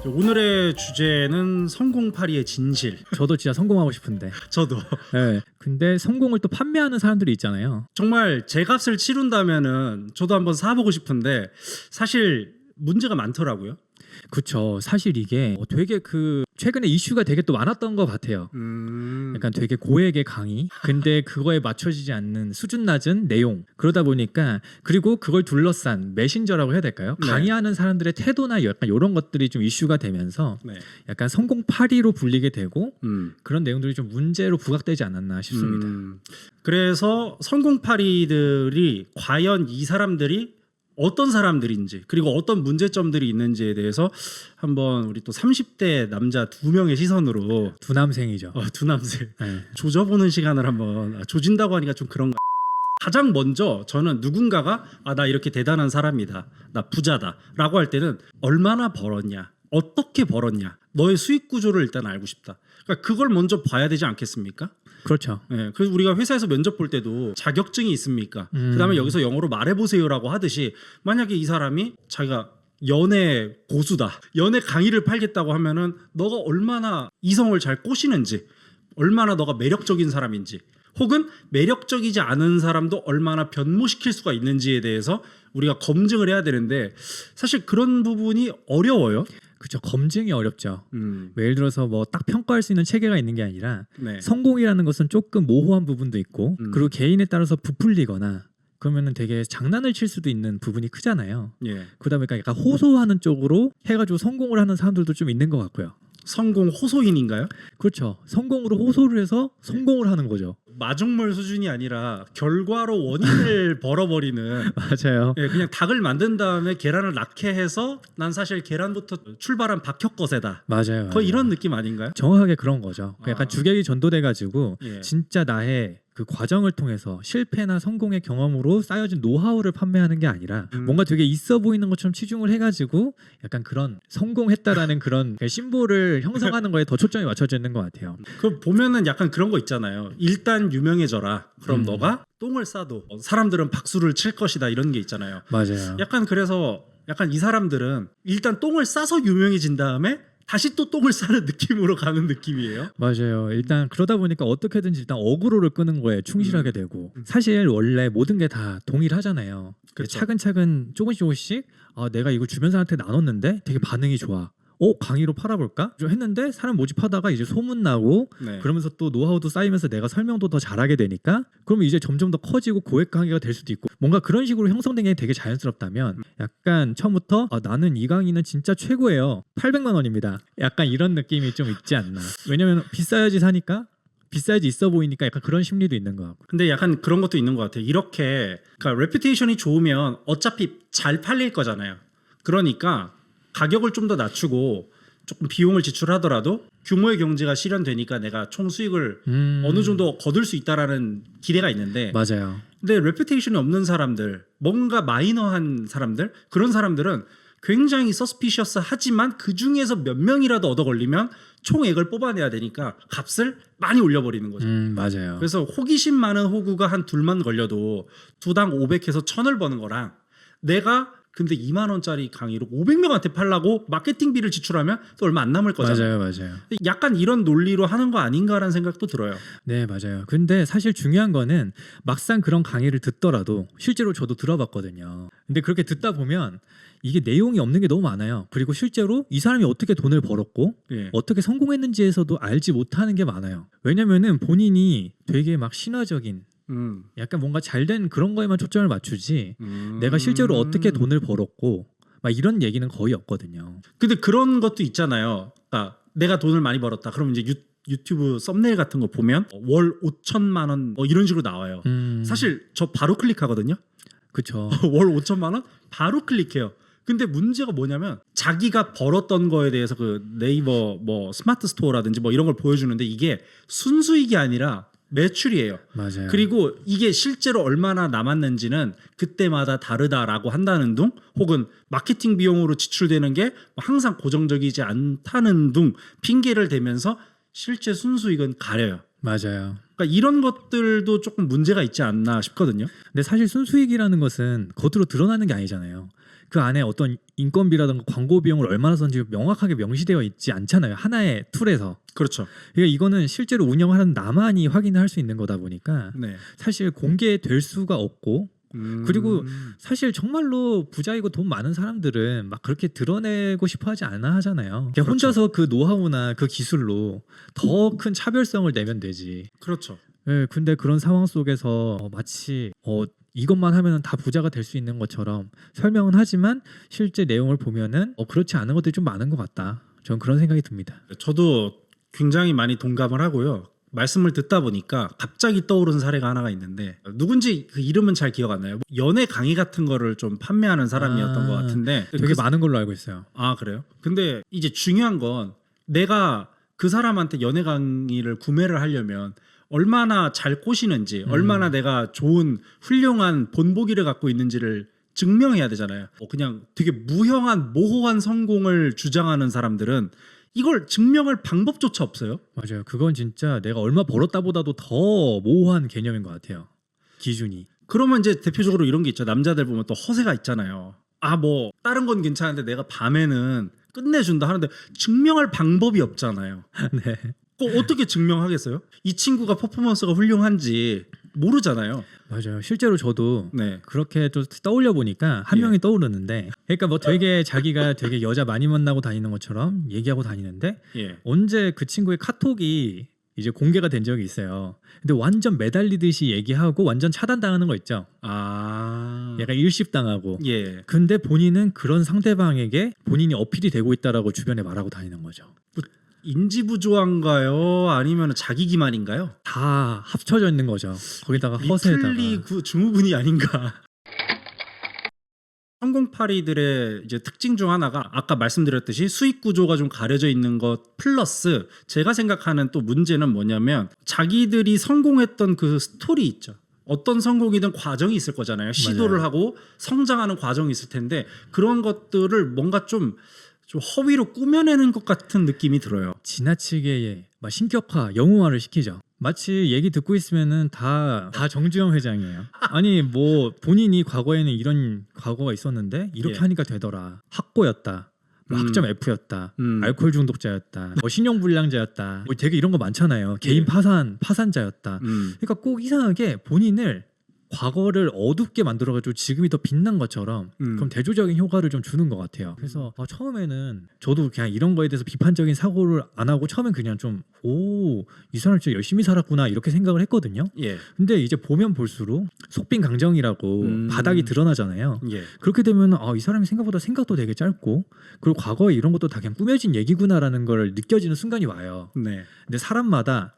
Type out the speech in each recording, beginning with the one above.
오늘의 주제는 성공파리의 진실. 저도 진짜 성공하고 싶은데. 저도 네. 근데 성공을 또 판매하는 사람들이 있잖아요. 정말 제 값을 치른다면은 저도 한번 사보고 싶은데 사실 문제가 많더라고요. 그쵸. 사실 이게 되게 최근에 이슈가 되게 또 많았던 것 같아요. 약간 되게 고액의 강의, 근데 그거에 맞춰지지 않는 수준 낮은 내용. 그러다 보니까, 그리고 그걸 둘러싼 메신저라고 해야 될까요? 네. 강의하는 사람들의 태도나 약간 이런 것들이 좀 이슈가 되면서 네. 약간 성공파리로 불리게 되고 그런 내용들이 좀 문제로 부각되지 않았나 싶습니다. 그래서 성공파리들이 과연 이 사람들이 어떤 사람들인지, 그리고 어떤 문제점들이 있는지에 대해서 한번 우리 또 30대 남자 2명의 시선으로 두 남생이죠. 두 남생 네. 조져보는 시간을 한번, 조진다고 하니까 좀 그런가. 가장 먼저 저는 누군가가 나 이렇게 대단한 사람이다, 나 부자다 라고 할 때는 얼마나 벌었냐, 어떻게 벌었냐, 너의 수익 구조를 일단 알고 싶다. 그러니까 그걸 먼저 봐야 되지 않겠습니까? 그렇죠. 네, 그래서 우리가 회사에서 면접 볼 때도 자격증이 있습니까? 그다음에 여기서 영어로 말해보세요라고 하듯이, 만약에 이 사람이 자기가 연애 고수다, 연애 강의를 팔겠다고 하면은 너가 얼마나 이성을 잘 꼬시는지, 얼마나 너가 매력적인 사람인지, 혹은 매력적이지 않은 사람도 얼마나 변모시킬 수가 있는지에 대해서 우리가 검증을 해야 되는데, 사실 그런 부분이 어려워요. 그렇죠. 검증이 어렵죠. 예를 들어서 뭐 딱 평가할 수 있는 체계가 있는 게 아니라, 네. 성공이라는 것은 조금 모호한 부분도 있고, 그리고 개인에 따라서 부풀리거나 그러면은 되게 장난을 칠 수도 있는 부분이 크잖아요. 예. 그러다 보니까 약간 호소하는 쪽으로 해가지고 성공을 하는 사람들도 좀 있는 것 같고요. 성공 호소인인가요? 그렇죠. 성공으로 호소를 해서 성공을 하는 거죠. 마중물 수준이 아니라 결과로 원인을 벌어버리는. 맞아요. 예, 그냥 닭을 만든 다음에 계란을 낳게 해서 난 사실 계란부터 출발한 박혁거세다. 맞아요. 거의 이런 느낌 아닌가요? 정확하게 그런 거죠. 약간 주객이 전도돼가지고 예. 진짜 나의 그 과정을 통해서 실패나 성공의 경험으로 쌓여진 노하우를 판매하는 게 아니라 뭔가 되게 있어 보이는 것처럼 치중을 해가지고 약간 그런 성공했다라는 그런 심볼을 형성하는 거에 더 초점이 맞춰져 있는 것 같아요. 그 보면은 약간 그런 거 있잖아요. 일단 유명해져라. 그럼 너가 똥을 싸도 사람들은 박수를 칠 것이다, 이런 게 있잖아요. 맞아요. 약간 그래서 약간 이 사람들은 일단 똥을 싸서 유명해진 다음에 다시 또 똥을 싸는 느낌으로 가는 느낌이에요. 맞아요. 일단 그러다 보니까 어떻게든지 일단 어그로를 끄는 거에 충실하게 되고, 사실 원래 모든 게 다 동일하잖아요. 그쵸. 차근차근 조금씩 내가 이거 주변 사람한테 나눴는데 되게 반응이 좋아. 강의로 팔아볼까? 좀 했는데 사람 모집하다가 이제 소문나고, 네. 그러면서 또 노하우도 쌓이면서 내가 설명도 더 잘하게 되니까, 그러면 이제 점점 더 커지고 고액 강의가 될 수도 있고, 뭔가 그런 식으로 형성된 게 되게 자연스럽다면, 약간 처음부터 나는 이 강의는 진짜 최고예요, 800만 원입니다, 약간 이런 느낌이 좀 있지 않나. 왜냐면 비싸야지 사니까, 비싸야지 있어 보이니까, 약간 그런 심리도 있는 것 같고. 근데 약간 그런 것도 있는 것 같아요. 이렇게, 그러니까 레퓨테이션이 좋으면 어차피 잘 팔릴 거잖아요. 그러니까 가격을 좀 더 낮추고 조금 비용을 지출하더라도 규모의 경제가 실현되니까 내가 총 수익을 어느 정도 거둘 수 있다라는 기대가 있는데, 맞아요. 근데 레퓨테이션이 없는 사람들, 뭔가 마이너한 사람들, 그런 사람들은 굉장히 서스피셔스 하지만 그 중에서 몇 명이라도 얻어 걸리면 총액을 뽑아내야 되니까 값을 많이 올려버리는 거죠. 맞아요. 그래서 호기심 많은 호구가 한 둘만 걸려도 두당 500해서 1000을 버는 거랑, 내가 근데 2만 원짜리 강의로 500명한테 팔라고 마케팅비를 지출하면 또 얼마 안 남을 거잖아요. 맞아요. 약간 이런 논리로 하는 거 아닌가라는 생각도 들어요. 네, 맞아요. 근데 사실 중요한 거는 막상 그런 강의를 듣더라도, 실제로 저도 들어봤거든요. 근데 그렇게 듣다 보면 이게 내용이 없는 게 너무 많아요. 그리고 실제로 이 사람이 어떻게 돈을 벌었고 예. 어떻게 성공했는지에서도 알지 못하는 게 많아요. 왜냐면은 본인이 되게 막 신화적인, 약간 뭔가 잘된 그런 거에만 초점을 맞추지, 내가 실제로 어떻게 돈을 벌었고 막 이런 얘기는 거의 없거든요. 근데 그런 것도 있잖아요. 그러니까 내가 돈을 많이 벌었다. 그럼 이제 유튜브 썸네일 같은 거 보면 월 5천만 원 뭐 이런 식으로 나와요. 사실 저 바로 클릭하거든요. 그렇죠. 월 5천만 원 바로 클릭해요. 근데 문제가 뭐냐면 자기가 벌었던 거에 대해서 그 네이버 뭐 스마트 스토어라든지 뭐 이런 걸 보여주는데, 이게 순수익이 아니라 매출이에요. 맞아요. 그리고 이게 실제로 얼마나 남았는지는 그때마다 다르다라고 한다는 둥, 혹은 마케팅 비용으로 지출되는 게 항상 고정적이지 않다는 둥 핑계를 대면서 실제 순수익은 가려요. 맞아요. 그러니까 이런 것들도 조금 문제가 있지 않나 싶거든요. 근데 사실 순수익이라는 것은 겉으로 드러나는 게 아니잖아요. 그 안에 어떤 인건비라든가 광고 비용을 얼마나 썼는지 명확하게 명시되어 있지 않잖아요. 하나의 툴에서. 그렇죠. 그러니까 이거는 실제로 운영하는 나만이 확인할 수 있는 거다 보니까 네. 사실 공개될 수가 없고 그리고 사실 정말로 부자이고 돈 많은 사람들은 막 그렇게 드러내고 싶어 하지 않아 하잖아요. 그냥 그렇죠. 혼자서 그 노하우나 그 기술로 더 큰 차별성을 내면 되지. 그렇죠. 예, 근데 그런 상황 속에서 마치 이것만 하면 다 부자가 될 수 있는 것처럼 설명은 하지만 실제 내용을 보면은 그렇지 않은 것들이 좀 많은 것 같다. 저는 그런 생각이 듭니다. 저도 굉장히 많이 동감을 하고요. 말씀을 듣다 보니까 갑자기 떠오른 사례가 하나가 있는데 누군지 그 이름은 잘 기억 안 나요. 연애 강의 같은 거를 좀 판매하는 사람이었던 것 같은데 되게 많은 걸로 알고 있어요. 아 그래요? 근데 이제 중요한 건 내가 그 사람한테 연애 강의를 구매를 하려면 얼마나 잘 꼬시는지 얼마나 내가 좋은 훌륭한 본보기를 갖고 있는지를 증명해야 되잖아요. 그냥 되게 무형한 모호한 성공을 주장하는 사람들은 이걸 증명할 방법조차 없어요. 맞아요. 그건 진짜 내가 얼마 벌었다보다도 더 모호한 개념인 것 같아요. 기준이. 그러면 이제 대표적으로 이런 게 있죠. 남자들 보면 또 허세가 있잖아요. 아 뭐 다른 건 괜찮은데 내가 밤에는 끝내준다 하는데 증명할 방법이 없잖아요. 네. 어떻게 증명하겠어요? 이 친구가 퍼포먼스가 훌륭한지 모르잖아요. 맞아요. 실제로 저도 네. 그렇게 또 떠올려 보니까 한 예. 명이 떠오르는데, 그러니까 뭐 되게 자기가 되게 여자 많이 만나고 다니는 것처럼 얘기하고 다니는데 예. 언제 그 친구의 카톡이 이제 공개가 된 적이 있어요. 근데 완전 매달리듯이 얘기하고 완전 차단당하는 거 있죠. 아. 약간 일십당하고. 예. 근데 본인은 그런 상대방에게 본인이 어필이 되고 있다라고 주변에 말하고 다니는 거죠. 인지부조한가요? 아니면 자기 기만인가요? 다 합쳐져 있는 거죠. 거기다가 허세에다가. 리플리 증후군이 아닌가. 성공파리들의 이제 특징 중 하나가 아까 말씀드렸듯이 수익 구조가 좀 가려져 있는 것 플러스 제가 생각하는 또 문제는 뭐냐면 자기들이 성공했던 그 스토리 있죠. 어떤 성공이든 과정이 있을 거잖아요. 시도를 맞아요. 하고 성장하는 과정이 있을 텐데 그런 것들을 뭔가 좀 허위로 꾸며내는 것 같은 느낌이 들어요. 지나치게 막 신격화, 영웅화를 시키죠. 마치 얘기 듣고 있으면은 다 정주영 회장이에요. 아니 뭐 본인이 과거에는 이런 과거가 있었는데 이렇게 예. 하니까 되더라. 학고였다. 뭐 학점 F였다. 알코올 중독자였다. 뭐 신용불량자였다. 뭐 되게 이런 거 많잖아요. 개인 파산자였다. 그러니까 꼭 이상하게 본인을 과거를 어둡게 만들어가지고 지금이 더 빛난 것처럼 그럼 대조적인 효과를 좀 주는 것 같아요. 그래서 처음에는 저도 그냥 이런 거에 대해서 비판적인 사고를 안 하고 처음엔 그냥 좀 이 사람 진짜 열심히 살았구나 이렇게 생각을 했거든요. 예. 근데 이제 보면 볼수록 속빈강정이라고 바닥이 드러나잖아요. 예. 그렇게 되면 이 사람이 생각보다 생각도 되게 짧고 그리고 과거에 이런 것도 다 그냥 꾸며진 얘기구나라는 걸 느껴지는 순간이 와요. 네. 근데 사람마다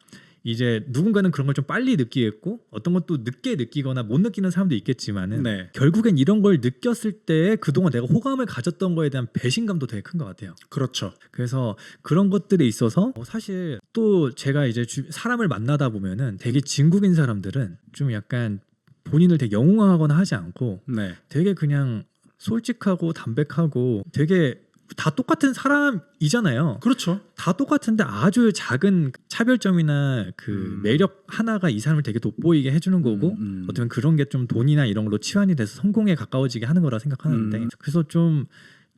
이제 누군가는 그런 걸 좀 빨리 느끼겠고 어떤 것도 늦게 느끼거나 못 느끼는 사람도 있겠지만은 네. 결국엔 이런 걸 느꼈을 때 그동안 내가 호감을 가졌던 거에 대한 배신감도 되게 큰 것 같아요. 그렇죠. 그래서 그런 것들에 있어서 사실 또 제가 이제 사람을 만나다 보면은 되게 진국인 사람들은 좀 약간 본인을 되게 영웅화하거나 하지 않고 네. 되게 그냥 솔직하고 담백하고 되게 다 똑같은 사람이잖아요. 그렇죠. 다 똑같은데 아주 작은 차별점이나 그 매력 하나가 이 사람을 되게 돋보이게 해주는 거고 어쩌면 그런 게 좀 돈이나 이런 걸로 치환이 돼서 성공에 가까워지게 하는 거라 생각하는데 그래서 좀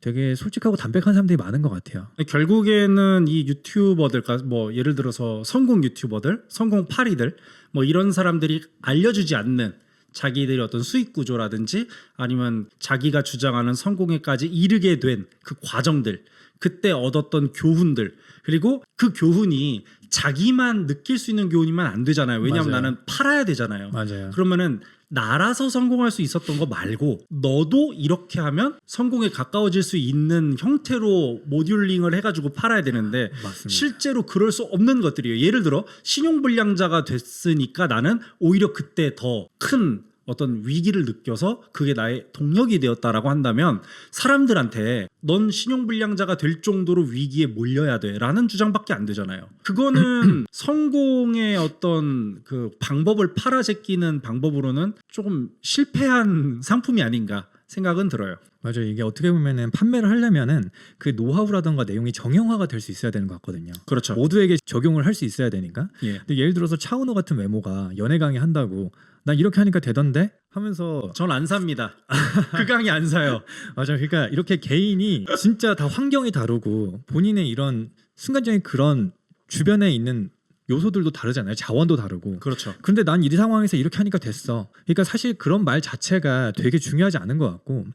되게 솔직하고 담백한 사람들이 많은 것 같아요. 결국에는 이 유튜버들, 뭐 예를 들어서 성공 유튜버들, 성공 파리들, 뭐 이런 사람들이 알려주지 않는 자기들의 어떤 수익 구조라든지 아니면 자기가 주장하는 성공에까지 이르게 된 그 과정들, 그때 얻었던 교훈들, 그리고 그 교훈이 자기만 느낄 수 있는 교훈이면 안 되잖아요. 왜냐하면 맞아요. 나는 팔아야 되잖아요. 맞아요. 그러면은 나라서 성공할 수 있었던 거 말고 너도 이렇게 하면 성공에 가까워질 수 있는 형태로 모듈링을 해가지고 팔아야 되는데 맞습니다. 실제로 그럴 수 없는 것들이에요. 예를 들어 신용불량자가 됐으니까 나는 오히려 그때 더 큰 어떤 위기를 느껴서 그게 나의 동력이 되었다라고 한다면 사람들한테 넌 신용불량자가 될 정도로 위기에 몰려야 돼라는 주장밖에 안 되잖아요. 그거는 성공의 어떤 그 방법을 팔아제끼는 방법으로는 조금 실패한 상품이 아닌가 생각은 들어요. 맞아요. 이게 어떻게 보면은 판매를 하려면은 그 노하우라던가 내용이 정형화가 될 수 있어야 되는 것 같거든요. 그렇죠. 모두에게 적용을 할 수 있어야 되니까. 예. 근데 예를 들어서 차은우 같은 외모가 연애 강의 한다고 난 이렇게 하니까 되던데 하면서 전 안 삽니다. 그 강의 안 사요. 맞아. 그러니까 이렇게 개인이 진짜 다 환경이 다르고 본인의 이런 순간적인 그런 주변에 있는 요소들도 다르잖아요. 자원도 다르고. 그렇죠. 근데 난 이 상황에서 이렇게 하니까 됐어. 그러니까 사실 그런 말 자체가 되게 중요하지 않은 것 같고,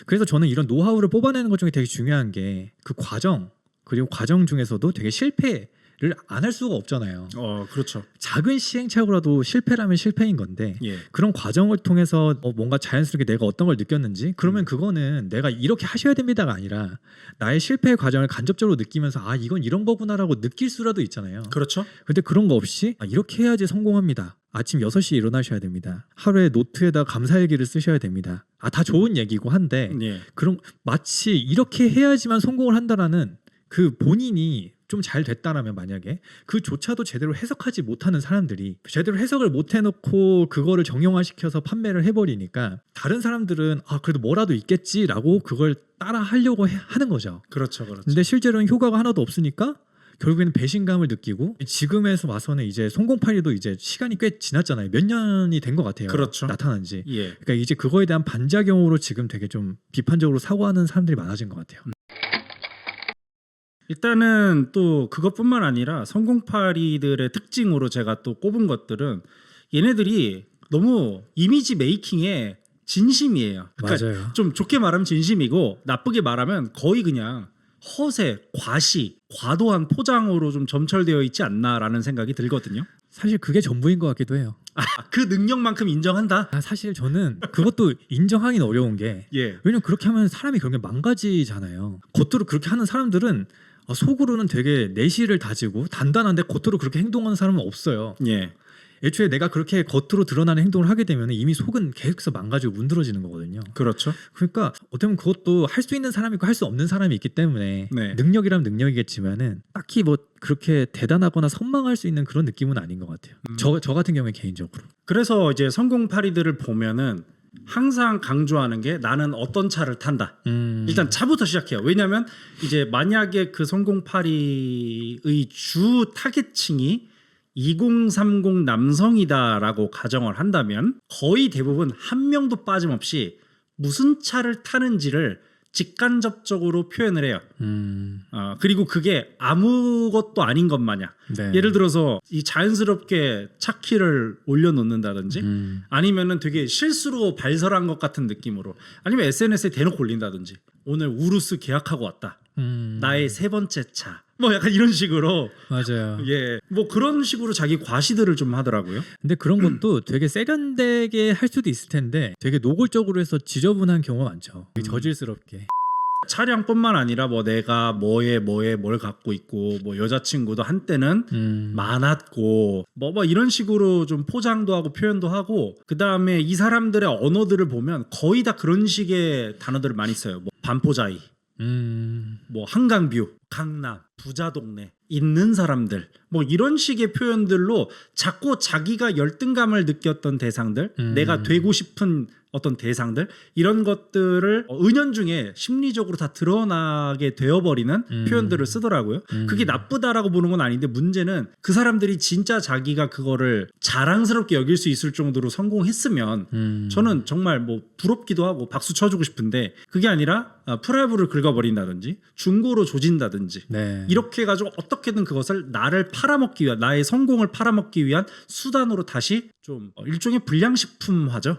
그래서 저는 이런 노하우를 뽑아내는 것 중에 되게 중요한 게 그 과정, 그리고 과정 중에서도 되게 실패를 안 할 수가 없잖아요. 그렇죠. 작은 시행착오라도 실패라면 실패인 건데 예. 그런 과정을 통해서 뭔가 자연스럽게 내가 어떤 걸 느꼈는지, 그러면 그거는 내가 이렇게 하셔야 됩니다가 아니라 나의 실패의 과정을 간접적으로 느끼면서 아 이건 이런 거구나라고 느낄 수라도 있잖아요. 그렇죠. 근데 그런 거 없이 이렇게 해야지 성공합니다. 아침 6시에 일어나셔야 됩니다. 하루에 노트에다 감사일기를 쓰셔야 됩니다. 다 좋은 얘기고 한데 예. 그런 마치 이렇게 해야지만 성공을 한다라는 그 본인이 좀 잘 됐다라면 만약에 그조차도 제대로 해석하지 못하는 사람들이 제대로 해석을 못 해놓고 그거를 정형화시켜서 판매를 해버리니까 다른 사람들은 그래도 뭐라도 있겠지라고 그걸 따라 하려고 하는 거죠. 그렇죠. 그렇죠. 근데 실제로는 효과가 하나도 없으니까 결국에는 배신감을 느끼고 지금에서 와서는 이제 성공파리도 이제 시간이 꽤 지났잖아요. 몇 년이 된 것 같아요. 그렇죠. 나타난 지. 예. 그러니까 이제 그거에 대한 반작용으로 지금 되게 좀 비판적으로 사고하는 사람들이 많아진 것 같아요. 일단은 또 그것뿐만 아니라 성공파리들의 특징으로 제가 또 꼽은 것들은 얘네들이 너무 이미지 메이킹에 진심이에요. 그러니까 맞아요. 좀 좋게 말하면 진심이고 나쁘게 말하면 거의 그냥 허세, 과시, 과도한 포장으로 좀 점철되어 있지 않나라는 생각이 들거든요. 사실 그게 전부인 것 같기도 해요. 그 능력만큼 인정한다? 사실 저는 그것도 인정하기는 어려운 게 예. 왜냐면 그렇게 하면 사람이 결국에 망가지잖아요. 겉으로 그렇게 하는 사람들은 속으로는 되게 내실을 다지고 단단한데 겉으로 그렇게 행동하는 사람은 없어요. 예. 애초에 내가 그렇게 겉으로 드러나는 행동을 하게 되면 이미 속은 계속해서 망가지고 문드러지는 거거든요. 그렇죠. 그러니까 어떻게 보면 그것도 할 수 있는 사람이 있고 할 수 없는 사람이 있기 때문에 네. 능력이라면 능력이겠지만은 딱히 뭐 그렇게 대단하거나 선망할 수 있는 그런 느낌은 아닌 것 같아요. 저 같은 경우에 개인적으로. 그래서 이제 성공파리들을 보면은 항상 강조하는 게 나는 어떤 차를 탄다. 일단 차부터 시작해요. 왜냐하면 이제 만약에 그 성공파리의 주 타겟층이 2030 남성이다라고 가정을 한다면 거의 대부분 한 명도 빠짐없이 무슨 차를 타는지를 직간접적으로 표현을 해요. 그리고 그게 아무것도 아닌 것 마냥. 네. 예를 들어서 이 자연스럽게 차 키를 올려놓는다든지 아니면은 되게 실수로 발설한 것 같은 느낌으로 아니면 SNS에 대놓고 올린다든지 오늘 우루스 계약하고 왔다. 나의 세 번째 차. 뭐 약간 이런 식으로 맞아요. 예, 뭐 그런 식으로 자기 과시들을 좀 하더라고요. 근데 그런 것도 되게 세련되게 할 수도 있을 텐데 되게 노골적으로 해서 지저분한 경우가 많죠. 되게 저질스럽게. 차량뿐만 아니라 뭐 내가 뭐에 뭘 갖고 있고 뭐 여자친구도 한때는 많았고 뭐 이런 식으로 좀 포장도 하고 표현도 하고 그 다음에 이 사람들의 언어들을 보면 거의 다 그런 식의 단어들을 많이 써요. 뭐 반포자이, 뭐 한강뷰, 강남, 부자 동네, 있는 사람들 뭐 이런 식의 표현들로 자꾸 자기가 열등감을 느꼈던 대상들, 내가 되고 싶은 어떤 대상들 이런 것들을 은연중에 심리적으로 다 드러나게 되어버리는 표현들을 쓰더라고요. 그게 나쁘다라고 보는 건 아닌데 문제는 그 사람들이 진짜 자기가 그거를 자랑스럽게 여길 수 있을 정도로 성공했으면 저는 정말 뭐 부럽기도 하고 박수 쳐주고 싶은데 그게 아니라 프라이브를 긁어버린다든지 중고로 조진다든지 네. 이렇게 해가지고 어떻게든 그것을 나를 팔아먹기 위한 나의 성공을 팔아먹기 위한 수단으로 다시 좀 일종의 불량식품화죠.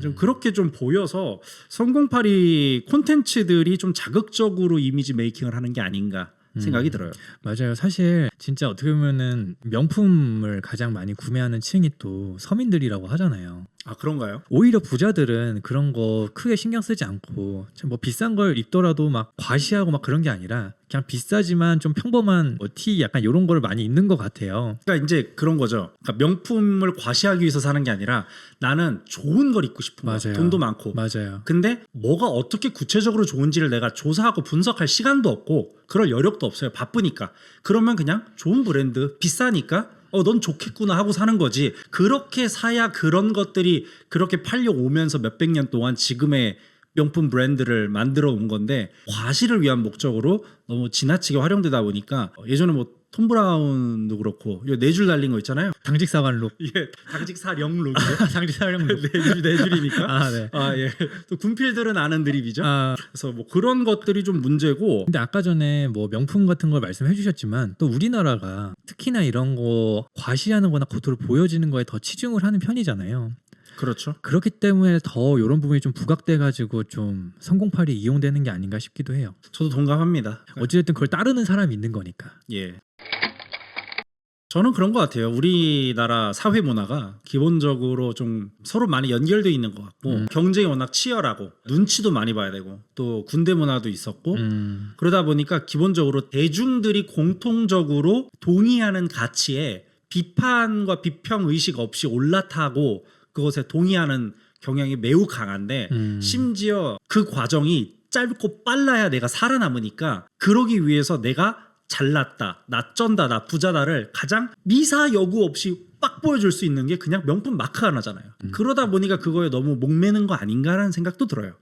좀 그렇게 좀 보여서 성공파리 콘텐츠들이 좀 자극적으로 이미지 메이킹을 하는 게 아닌가 생각이 들어요. 맞아요. 사실 진짜 어떻게 보면은 명품을 가장 많이 구매하는 층이 또 서민들이라고 하잖아요. 아 그런가요? 오히려 부자들은 그런 거 크게 신경 쓰지 않고 뭐 비싼 걸 입더라도 막 과시하고 막 그런 게 아니라 그냥 비싸지만 좀 평범한 뭐 티 약간 이런 걸 많이 입는 것 같아요. 그러니까 이제 그런 거죠. 그러니까 명품을 과시하기 위해서 사는 게 아니라 나는 좋은 걸 입고 싶은 거야. 맞아요. 돈도 많고. 맞아요. 근데 뭐가 어떻게 구체적으로 좋은지를 내가 조사하고 분석할 시간도 없고 그럴 여력도 없어요. 바쁘니까. 그러면 그냥 좋은 브랜드 비싸니까 넌 좋겠구나 하고 사는 거지. 그렇게 사야 그런 것들이 그렇게 팔려오면서 몇백 년 동안 지금의 명품 브랜드를 만들어 온 건데 과시를 위한 목적으로 너무 지나치게 활용되다 보니까 예전에 뭐 톰 브라운도 그렇고 네 줄 달린 거 있잖아요. 당직 사관록. 예, 당직 사령 룩. 당직 사령록. 네 줄이니까. 아, 네. 아, 예. 또 군필들은 아는 드립이죠. 아, 그래서 뭐 그런 것들이 좀 문제고. 근데 아까 전에 뭐 명품 같은 걸 말씀해 주셨지만 또 우리나라가 특히나 이런 거 과시하는 거나 겉으로 보여지는 거에 더 치중을 하는 편이잖아요. 그렇죠. 그렇기 때문에 더 이런 부분이 좀 부각돼 가지고 좀 성공팔이 이용되는 게 아닌가 싶기도 해요. 저도 동감합니다. 어찌됐든 그걸 따르는 사람이 있는 거니까. 예. 저는 그런 것 같아요. 우리나라 사회 문화가 기본적으로 좀 서로 많이 연결돼 있는 것 같고 경쟁이 워낙 치열하고 눈치도 많이 봐야 되고 또 군대 문화도 있었고 그러다 보니까 기본적으로 대중들이 공통적으로 동의하는 가치에 비판과 비평 의식 없이 올라타고 그것에 동의하는 경향이 매우 강한데 심지어 그 과정이 짧고 빨라야 내가 살아남으니까 그러기 위해서 내가 잘났다, 나 쩐다, 나 부자다를 가장 미사 여구 없이 빡 보여줄 수 있는 게 그냥 명품 마크 하나잖아요. 그러다 보니까 그거에 너무 목매는 거 아닌가라는 생각도 들어요.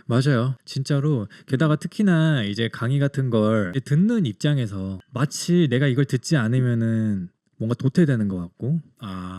맞아요. 진짜로. 게다가 특히나 이제 강의 같은 걸 듣는 입장에서 마치 내가 이걸 듣지 않으면은 뭔가 도태되는 것 같고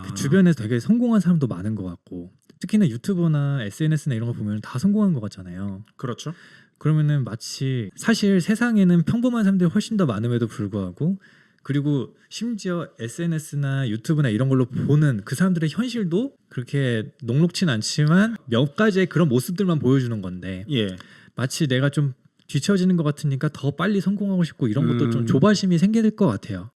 그 주변에서 되게 성공한 사람도 많은 것 같고 특히나 유튜버나 SNS나 이런 거 보면 다 성공한 것 같잖아요. 그렇죠. 그러면은 마치 사실 세상에는 평범한 사람들이 훨씬 더 많음에도 불구하고 그리고 심지어 SNS나 유튜브나 이런 걸로 보는 그 사람들의 현실도 그렇게 녹록진 않지만 몇 가지의 그런 모습들만 보여주는 건데 예. 마치 내가 좀 뒤처지는 것 같으니까 더 빨리 성공하고 싶고 이런 것도 좀 조바심이 생길 것 같아요.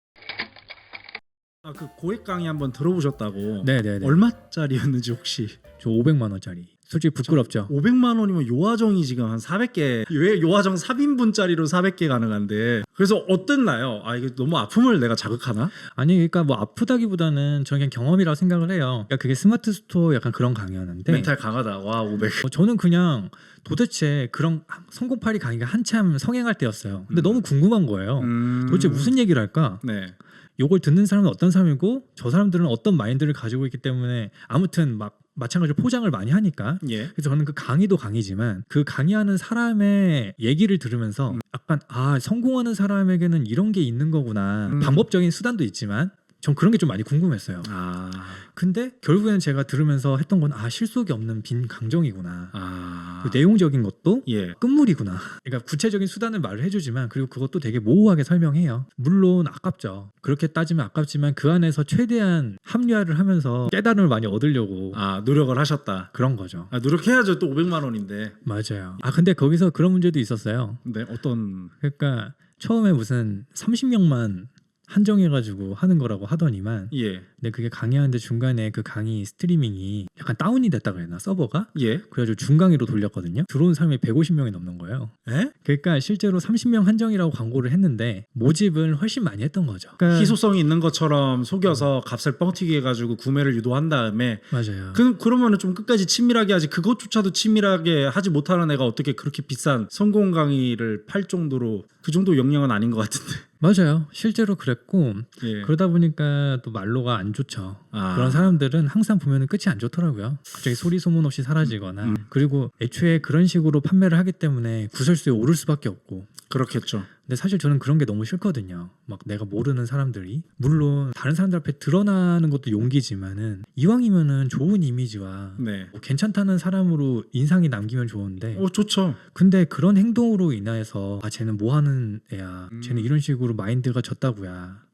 그 고액 강의 한번 들어보셨다고. 네네네. 얼마짜리였는지 혹시? 저 500만 원짜리. 솔직히 부끄럽죠. 500만 원이면 요화정이 지금 한 400개. 왜 요화정 3인분짜리로 400개 가능한데? 그래서 어땠나요? 아 이게 너무 아픔을 내가 자극하나? 아니 그러니까 뭐 아프다기보다는 저는 그냥 경험이라고 생각을 해요. 그러니까 그게 스마트 스토어 약간 그런 강의였는데 멘탈 강하다. 와 500. 저는 그냥 도대체 그런 성공팔이 강의가 한참 성행할 때였어요. 근데 너무 궁금한 거예요. 도대체 무슨 얘기를 할까? 네. 요걸 듣는 사람은 어떤 사람이고 저 사람들은 어떤 마인드를 가지고 있기 때문에 아무튼 막 마찬가지로 포장을 많이 하니까 예. 그래서 저는 그 강의도 강의지만 그 강의하는 사람의 얘기를 들으면서 약간 아 성공하는 사람에게는 이런 게 있는 거구나 방법적인 수단도 있지만 전 그런 게 좀 많이 궁금했어요. 아. 근데 결국에는 제가 들으면서 했던 건 아 실속이 없는 빈 강정이구나. 아. 그 내용적인 것도 예. 끝물이구나. 그러니까 구체적인 수단을 말을 해주지만 그리고 그것도 되게 모호하게 설명해요. 물론 아깝죠. 그렇게 따지면 아깝지만 그 안에서 최대한 합리화를 하면서 깨달음을 많이 얻으려고 아 노력을 하셨다. 그런 거죠. 아 노력해야죠. 또 500만 원인데. 맞아요. 아 근데 거기서 그런 문제도 있었어요. 네 어떤? 그러니까 처음에 무슨 30명만 한정해가지고 하는 거라고 하더니만 예. 근데 그게 강의하는데 중간에 그 강의 스트리밍이 약간 다운이 됐다 그랬나 서버가? 예. 그래가지고 중강의로 돌렸거든요. 들어온 사람이 150명이 넘는 거예요. 에? 그러니까 실제로 30명 한정이라고 광고를 했는데 모집을 훨씬 많이 했던 거죠. 그러니까 희소성이 있는 것처럼 속여서 값을 뻥튀기 해가지고 구매를 유도한 다음에 맞아요. 그러면은 좀 끝까지 친밀하게 하지 그것조차도 친밀하게 하지 못하는 애가 어떻게 그렇게 비싼 성공 강의를 팔 정도로 그 정도 역량은 아닌 것 같은데. 맞아요. 실제로 그랬고 예. 그러다 보니까 또 말로가 안 좋죠. 아. 그런 사람들은 항상 보면은 끝이 안 좋더라고요. 갑자기 소리 소문 없이 사라지거나 그리고 애초에 그런 식으로 판매를 하기 때문에 구설수에 오를 수밖에 없고 그렇겠죠. 근데 사실 저는 그런 게 너무 싫거든요. 막 내가 모르는 사람들이 물론 다른 사람들 앞에 드러나는 것도 용기지만은 이왕이면은 좋은 이미지와 네. 뭐 괜찮다는 사람으로 인상이 남기면 좋은데 좋죠. 근데 그런 행동으로 인해서 아 쟤는 뭐 하는 애야 쟤는 이런 식으로 마인드가 졌다고야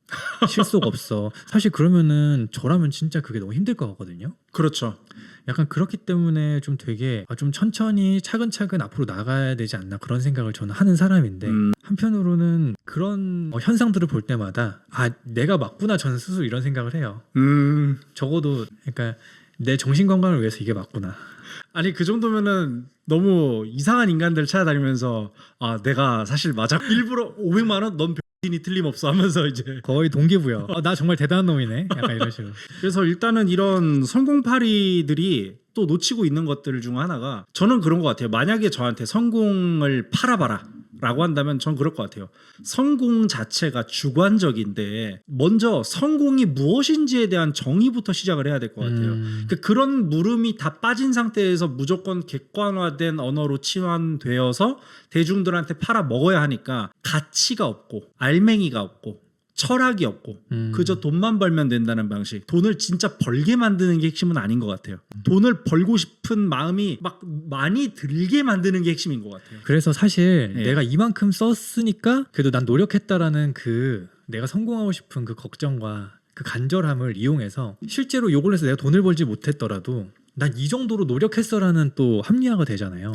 실속 없어 사실 그러면은 저라면 진짜 그게 너무 힘들 것 같거든요. 그렇죠. 약간 그렇기 때문에 좀 되게 좀 천천히 차근차근 앞으로 나가야 되지 않나 그런 생각을 저는 하는 사람인데 한편으로는 그런 현상들을 볼 때마다 아 내가 맞구나 저는 스스로 이런 생각을 해요. 적어도 그러니까 내 정신 건강을 위해서 이게 맞구나. 아니 그 정도면은 너무 이상한 인간들 찾아다니면서 아 내가 사실 맞아 일부러 500만 원 넌 이 틀림없어 하면서 이제 거의 동기부여. 나 정말 대단한 놈이네. 약간 이런 식으로. 그래서 일단은 이런 성공파리들이 또 놓치고 있는 것들 중 하나가 저는 그런 것 같아요. 만약에 저한테 성공을 팔아봐라 라고 한다면 전 그럴 것 같아요. 성공 자체가 주관적인데 먼저 성공이 무엇인지에 대한 정의부터 시작을 해야 될 것 같아요. 그런 물음이 다 빠진 상태에서 무조건 객관화된 언어로 치환되어서 대중들한테 팔아 먹어야 하니까 가치가 없고 알맹이가 없고 철학이 없고 그저 돈만 벌면 된다는 방식, 돈을 진짜 벌게 만드는 게 핵심은 아닌 것 같아요. 돈을 벌고 싶은 마음이 막 많이 들게 만드는 게 핵심인 것 같아요. 그래서 사실 예. 내가 이만큼 썼으니까 그래도 난 노력했다라는 그 내가 성공하고 싶은 그 걱정과 그 간절함을 이용해서 실제로 요걸 해서 내가 돈을 벌지 못했더라도 난 이 정도로 노력했어라는 또 합리화가 되잖아요.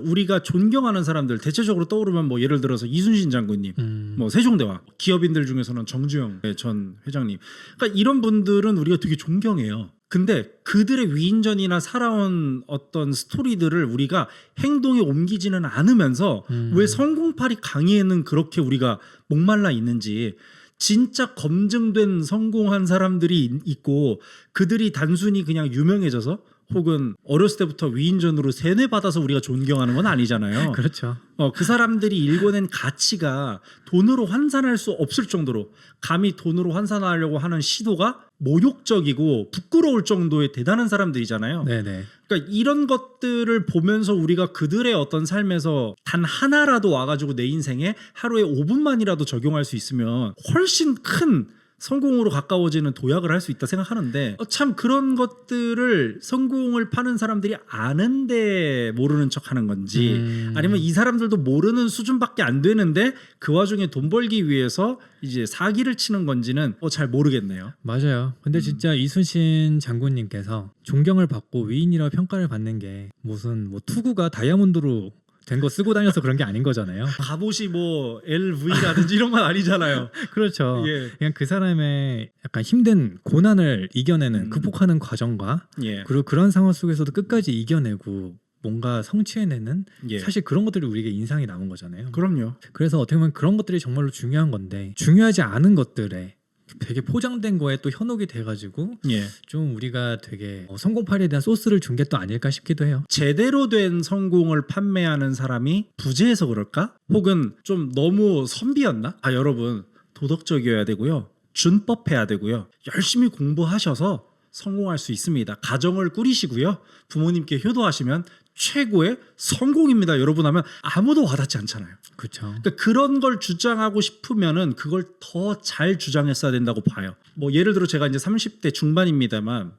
우리가 존경하는 사람들 대체적으로 떠오르면 뭐 예를 들어서 이순신 장군님, 뭐 세종대왕, 기업인들 중에서는 정주영 전 회장님, 그러니까 이런 분들은 우리가 되게 존경해요. 근데 그들의 위인전이나 살아온 어떤 스토리들을 우리가 행동에 옮기지는 않으면서 왜 성공파리 강의에는 그렇게 우리가 목말라 있는지, 진짜 검증된 성공한 사람들이 있고 그들이 단순히 그냥 유명해져서 혹은 어렸을 때부터 위인전으로 세뇌받아서 우리가 존경하는 건 아니잖아요. 그렇죠. 그 사람들이 일궈낸 가치가 돈으로 환산할 수 없을 정도로, 감히 돈으로 환산하려고 하는 시도가 모욕적이고 부끄러울 정도의 대단한 사람들이잖아요. 네네. 그러니까 이런 것들을 보면서 우리가 그들의 어떤 삶에서 단 하나라도 와가지고 내 인생에 하루에 5분만이라도 적용할 수 있으면 훨씬 큰 성공으로 가까워지는 도약을 할 수 있다 생각하는데, 참 그런 것들을 성공을 파는 사람들이 아는데 모르는 척하는 건지, 아니면 이 사람들도 모르는 수준밖에 안 되는데 그 와중에 돈 벌기 위해서 이제 사기를 치는 건지는 잘 모르겠네요. 맞아요. 근데 진짜 이순신 장군님께서 존경을 받고 위인이라고 평가를 받는 게 무슨 뭐 투구가 다이아몬드로 된 거 쓰고 다녀서 그런 게 아닌 거잖아요. 갑옷이 뭐 LV라든지 이런 건 아니잖아요. 그렇죠. 예. 그냥 그 사람의 약간 힘든 고난을 이겨내는 극복하는 과정과 예. 그리고 그런 상황 속에서도 끝까지 이겨내고 뭔가 성취해내는 예. 사실 그런 것들이 우리에게 인상이 남은 거잖아요. 그럼요. 그래서 어떻게 보면 그런 것들이 정말로 중요한 건데 중요하지 않은 것들에 되게 포장된 거에 또 현혹이 돼가지고 예. 좀 우리가 되게 성공파리에 대한 소스를 준 게 또 아닐까 싶기도 해요. 제대로 된 성공을 판매하는 사람이 부재해서 그럴까? 혹은 좀 너무 선비였나? 여러분, 도덕적이어야 되고요, 준법해야 되고요, 열심히 공부하셔서 성공할 수 있습니다. 가정을 꾸리시고요, 부모님께 효도하시면 최고의 성공입니다. 여러분 하면 아무도 와닿지 않잖아요. 그렇죠. 그러니까 그런 걸 주장하고 싶으면은 그걸 더 잘 주장했어야 된다고 봐요. 뭐 예를 들어 제가 이제 30대 중반입니다만,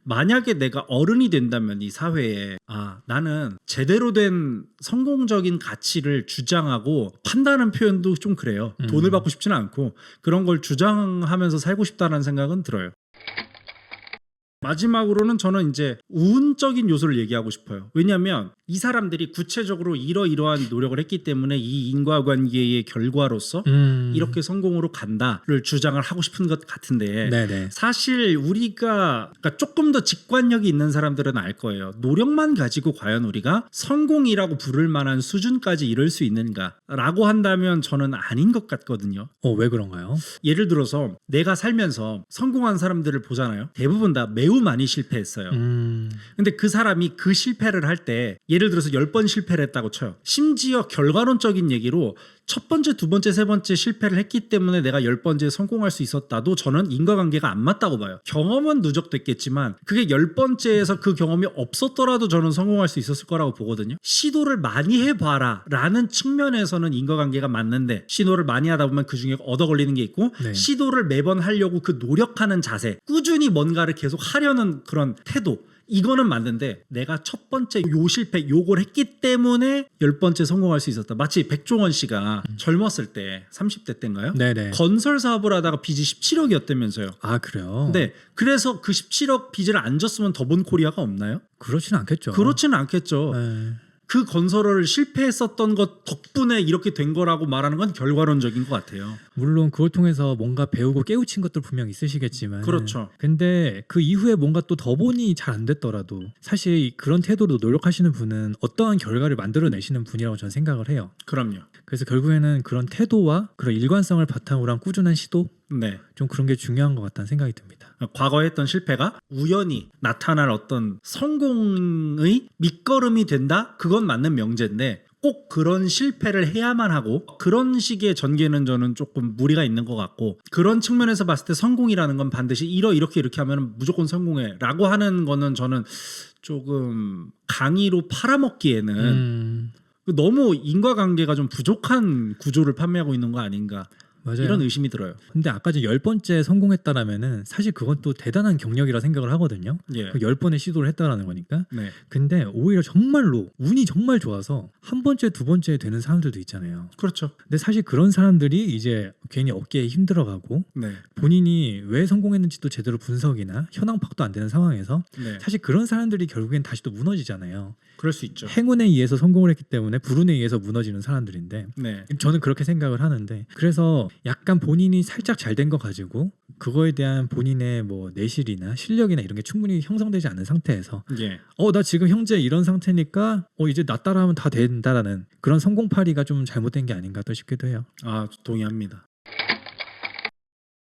만약에 내가 어른이 된다면 이 사회에 나는 제대로 된 성공적인 가치를 주장하고 판단하는 표현도 좀 그래요. 돈을 받고 싶지는 않고 그런 걸 주장하면서 살고 싶다는 생각은 들어요. 마지막으로는 저는 이제 운적인 요소를 얘기하고 싶어요. 왜냐하면 이 사람들이 구체적으로 이러이러한 노력을 했기 때문에 이 인과관계의 결과로서 이렇게 성공으로 간다를 주장을 하고 싶은 것 같은데, 네네. 사실 우리가 그러니까 조금 더 직관력이 있는 사람들은 알 거예요. 노력만 가지고 과연 우리가 성공이라고 부를 만한 수준까지 이룰 수 있는가라고 한다면 저는 아닌 것 같거든요. 왜 그런가요? 예를 들어서 내가 살면서 성공한 사람들을 보잖아요. 대부분 다 매우 많이 실패했어요. 근데 그 사람이 그 실패를 할 때 예를 들어서 10번 실패를 했다고 쳐요. 심지어 결과론적인 얘기로 첫 번째, 두 번째, 세 번째 실패를 했기 때문에 내가 10번째 성공할 수 있었다도 저는 인과관계가 안 맞다고 봐요. 경험은 누적됐겠지만 그게 10번째에서 그 경험이 없었더라도 저는 성공할 수 있었을 거라고 보거든요. 시도를 많이 해봐라 라는 측면에서는 인과관계가 맞는데, 시도를 많이 하다 보면 그 중에 얻어 걸리는 게 있고, 네. 시도를 매번 하려고 그 노력하는 자세, 꾸준히 뭔가를 계속 하려는 그런 태도, 이거는 맞는데 내가 첫 번째 요 실패 요걸 했기 때문에 10번째 성공할 수 있었다. 마치 백종원 씨가 젊었을 때 30대 때인가요? 네네. 건설 사업을 하다가 빚이 17억이었다면서요. 그래요? 네, 그래서 그 17억 빚을 안 졌으면 더본 코리아가 없나요? 그렇진 않겠죠. 그렇지는 않겠죠. 네. 그 건설을 실패했었던 것 덕분에 이렇게 된 거라고 말하는 건 결과론적인 것 같아요. 물론 그걸 통해서 뭔가 배우고 깨우친 것들 분명 있으시겠지만, 그렇죠. 근데 그 이후에 뭔가 또 더 보니 잘 안 됐더라도 사실 그런 태도로 노력하시는 분은 어떠한 결과를 만들어내시는 분이라고 저는 생각을 해요. 그럼요. 그래서 결국에는 그런 태도와 그런 일관성을 바탕으로 한 꾸준한 시도, 네. 좀 그런 게 중요한 것 같다는 생각이 듭니다. 과거에 했던 실패가 우연히 나타날 어떤 성공의 밑거름이 된다? 그건 맞는 명제인데, 꼭 그런 실패를 해야만 하고 그런 식의 전개는 저는 조금 무리가 있는 것 같고, 그런 측면에서 봤을 때 성공이라는 건 반드시 이렇게 하면 무조건 성공해 라고 하는 거는 저는 조금 강의로 팔아먹기에는 너무 인과관계가 좀 부족한 구조를 판매하고 있는 거 아닌가. 맞아요. 이런 의심이 들어요. 근데 아까 전 10번째 성공했다라면은 사실 그건 또 대단한 경력이라 생각을 하거든요. 예. 그 10번의 시도를 했다라는 거니까. 네. 근데 오히려 정말로 운이 정말 좋아서 한 번째, 두 번째 되는 사람들도 있잖아요. 그렇죠. 근데 사실 그런 사람들이 이제 괜히 어깨에 힘들어가고 네. 본인이 왜 성공했는지도 제대로 분석이나 현황 파악도 안 되는 상황에서 네. 사실 그런 사람들이 결국엔 다시 또 무너지잖아요. 그럴 수 있죠. 행운에 의해서 성공을 했기 때문에 불운에 의해서 무너지는 사람들인데 네. 저는 그렇게 생각을 하는데 그래서 약간 본인이 살짝 잘 된 거 가지고 그거에 대한 본인의 뭐 내실이나 실력이나 이런 게 충분히 형성되지 않은 상태에서 예. 나 지금 현재 이런 상태니까 이제 나 따라하면 다 된다라는 그런 성공파리가 좀 잘못된 게 아닌가 또 싶기도 해요. 아, 동의합니다.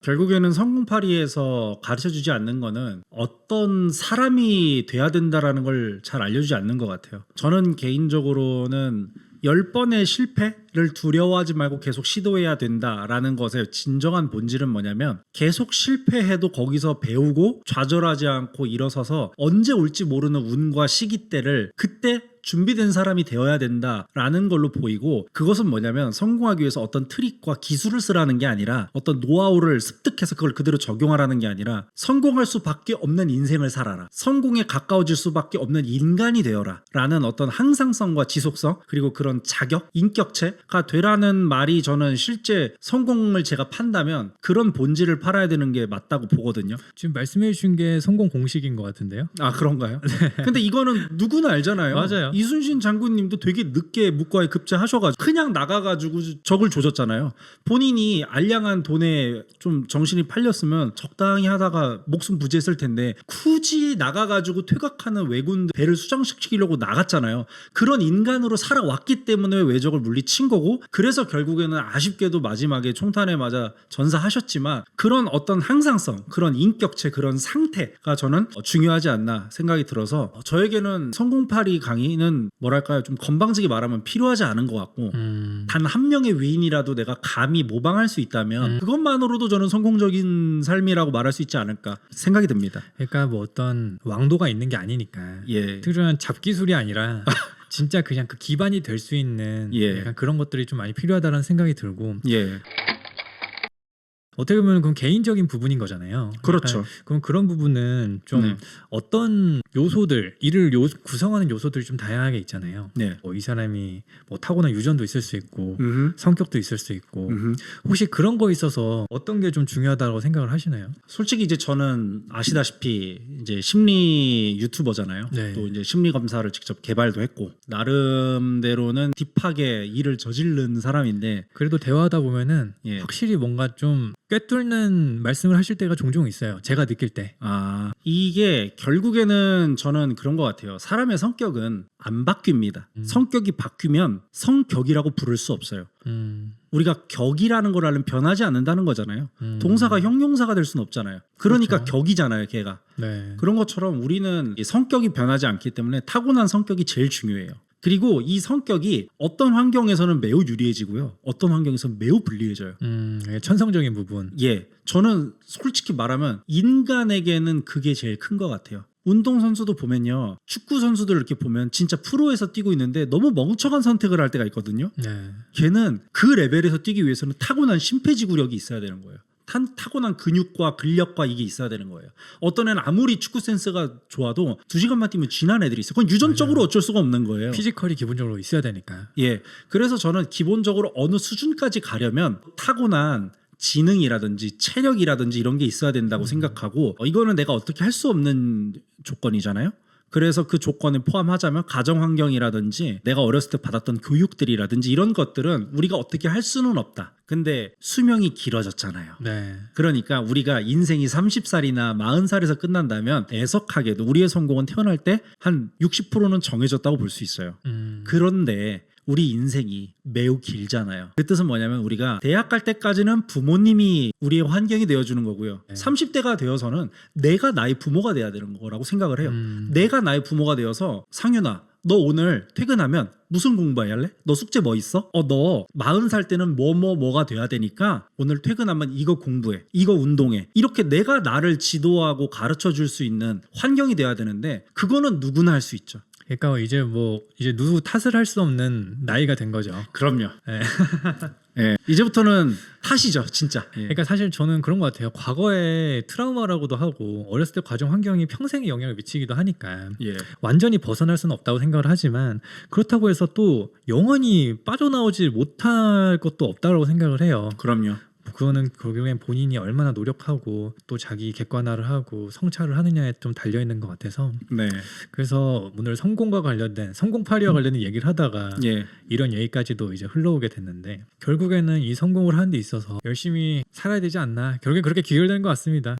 결국에는 성공파리에서 가르쳐주지 않는 거는 어떤 사람이 돼야 된다라는 걸 잘 알려주지 않는 것 같아요. 저는 개인적으로는 10번의 실패를 두려워하지 말고 계속 시도해야 된다라는 것의 진정한 본질은 뭐냐면 계속 실패해도 거기서 배우고 좌절하지 않고 일어서서 언제 올지 모르는 운과 시기 때를 그때 준비된 사람이 되어야 된다라는 걸로 보이고 그것은 뭐냐면 성공하기 위해서 어떤 트릭과 기술을 쓰라는 게 아니라 어떤 노하우를 습득해서 그걸 그대로 적용하라는 게 아니라 성공할 수밖에 없는 인생을 살아라. 성공에 가까워질 수밖에 없는 인간이 되어라. 라는 어떤 항상성과 지속성 그리고 그런 자격, 인격체가 되라는 말이 저는 실제 성공을 제가 판다면 그런 본질을 팔아야 되는 게 맞다고 보거든요. 지금 말씀해 주신 게 성공 공식인 것 같은데요. 아 그런가요? 근데 이거는 누구나 알잖아요. 맞아요. 이순신 장군님도 되게 늦게 묵과에 급제하셔가지고 그냥 나가가지고 적을 조졌잖아요. 본인이 알량한 돈에 좀 정신이 팔렸으면 적당히 하다가 목숨 부지했을 텐데 굳이 나가가지고 퇴각하는 왜군 배를 수장시키려고 나갔잖아요. 그런 인간으로 살아왔기 때문에 외적을 물리친 거고 그래서 결국에는 아쉽게도 마지막에 총탄에 맞아 전사하셨지만 그런 어떤 항상성, 그런 인격체, 그런 상태가 저는 중요하지 않나 생각이 들어서 저에게는 성공파리 강의는 뭐랄까요 좀 건방지게 말하면 필요하지 않은 것 같고 단 한 명의 위인이라도 내가 감히 모방할 수 있다면 그것만으로도 저는 성공적인 삶이라고 말할 수 있지 않을까 생각이 듭니다. 그러니까 뭐 어떤 왕도가 있는 게 아니니까 예. 특별한 잡기술이 아니라 진짜 그냥 그 기반이 될 수 있는 예. 약간 그런 것들이 좀 많이 필요하다는 생각이 들고 예. 어떻게 보면 그건 개인적인 부분인 거잖아요. 그렇죠. 약간 그럼 그런 부분은 좀 네. 어떤 요소들 이를 구성하는 요소들이 좀 다양하게 있잖아요. 네. 이 사람이 뭐 타고난 유전도 있을 수 있고 음흠. 성격도 있을 수 있고 음흠. 혹시 그런 거 있어서 어떤 게 좀 중요하다고 생각을 하시나요? 솔직히 이제 저는 아시다시피 이제 심리 유튜버잖아요. 네. 또 이제 심리 검사를 직접 개발도 했고 나름대로는 딥하게 일을 저지른 사람인데 그래도 대화하다 보면은 예. 확실히 뭔가 좀 꿰뚫는 말씀을 하실 때가 종종 있어요. 제가 느낄 때. 아 이게 결국에는 저는 그런 것 같아요. 사람의 성격은 안 바뀝니다. 성격이 바뀌면 성격이라고 부를 수 없어요. 우리가 격이라는 걸 알면 변하지 않는다는 거잖아요. 동사가 형용사가 될 수는 없잖아요. 그러니까 그렇죠. 격이잖아요, 걔가. 네. 그런 것처럼 우리는 이 성격이 변하지 않기 때문에 타고난 성격이 제일 중요해요. 그리고 이 성격이 어떤 환경에서는 매우 유리해지고요. 어떤 환경에서는 매우 불리해져요. 천성적인 부분. 예, 저는 솔직히 말하면 인간에게는 그게 제일 큰 것 같아요. 운동선수도 보면요. 축구 선수들 이렇게 보면 진짜 프로에서 뛰고 있는데 너무 멍청한 선택을 할 때가 있거든요. 네. 걔는 그 레벨에서 뛰기 위해서는 타고난 심폐지구력이 있어야 되는 거예요. 타고난 근육과 근력과 이게 있어야 되는 거예요. 어떤 애는 아무리 축구 센스가 좋아도 2시간만 뛰면 쥐난 애들이 있어요. 그건 유전적으로 맞아요. 어쩔 수가 없는 거예요. 피지컬이 기본적으로 있어야 되니까. 예. 그래서 저는 기본적으로 어느 수준까지 가려면 타고난 지능이라든지 체력이라든지 이런 게 있어야 된다고 생각하고 이거는 내가 어떻게 할 수 없는 조건이잖아요. 그래서 그 조건을 포함하자면 가정 환경이라든지 내가 어렸을 때 받았던 교육들이라든지 이런 것들은 우리가 어떻게 할 수는 없다. 근데 수명이 길어졌잖아요. 네. 그러니까 우리가 인생이 30살이나 40살에서 끝난다면 애석하게도 우리의 성공은 태어날 때 한 60%는 정해졌다고 볼 수 있어요. 그런데 우리 인생이 매우 길잖아요. 그 뜻은 뭐냐면 우리가 대학 갈 때까지는 부모님이 우리의 환경이 되어주는 거고요. 네. 30대가 되어서는 내가 나의 부모가 돼야 되는 거라고 생각을 해요. 내가 나의 부모가 되어서 상윤아 너 오늘 퇴근하면 무슨 공부해야 할래? 너 숙제 뭐 있어? 너 40살 때는 뭐가 돼야 되니까 오늘 퇴근하면 이거 공부해. 이거 운동해. 이렇게 내가 나를 지도하고 가르쳐 줄 수 있는 환경이 돼야 되는데 그거는 누구나 할 수 있죠. 그러니까 이제 누구 탓을 할 수 없는 나이가 된 거죠. 그럼요. 예. 예. 이제부터는 탓이죠, 진짜. 예. 그러니까 사실 저는 그런 것 같아요. 과거에 트라우마라고도 하고 어렸을 때 가정 환경이 평생에 영향을 미치기도 하니까 예. 완전히 벗어날 수는 없다고 생각을 하지만 그렇다고 해서 또 영원히 빠져나오지 못할 것도 없다고 생각을 해요. 그럼요. 그거는 결국엔 본인이 얼마나 노력하고 또 자기 객관화를 하고 성찰을 하느냐에 좀 달려 있는 것 같아서 네. 그래서 오늘 성공과 관련된 성공파리와 관련된 얘기를 하다가 예. 이런 얘기까지도 이제 흘러오게 됐는데 결국에는 이 성공을 하는 데 있어서 열심히 살아야 되지 않나 결국엔 그렇게 귀결된 것 같습니다.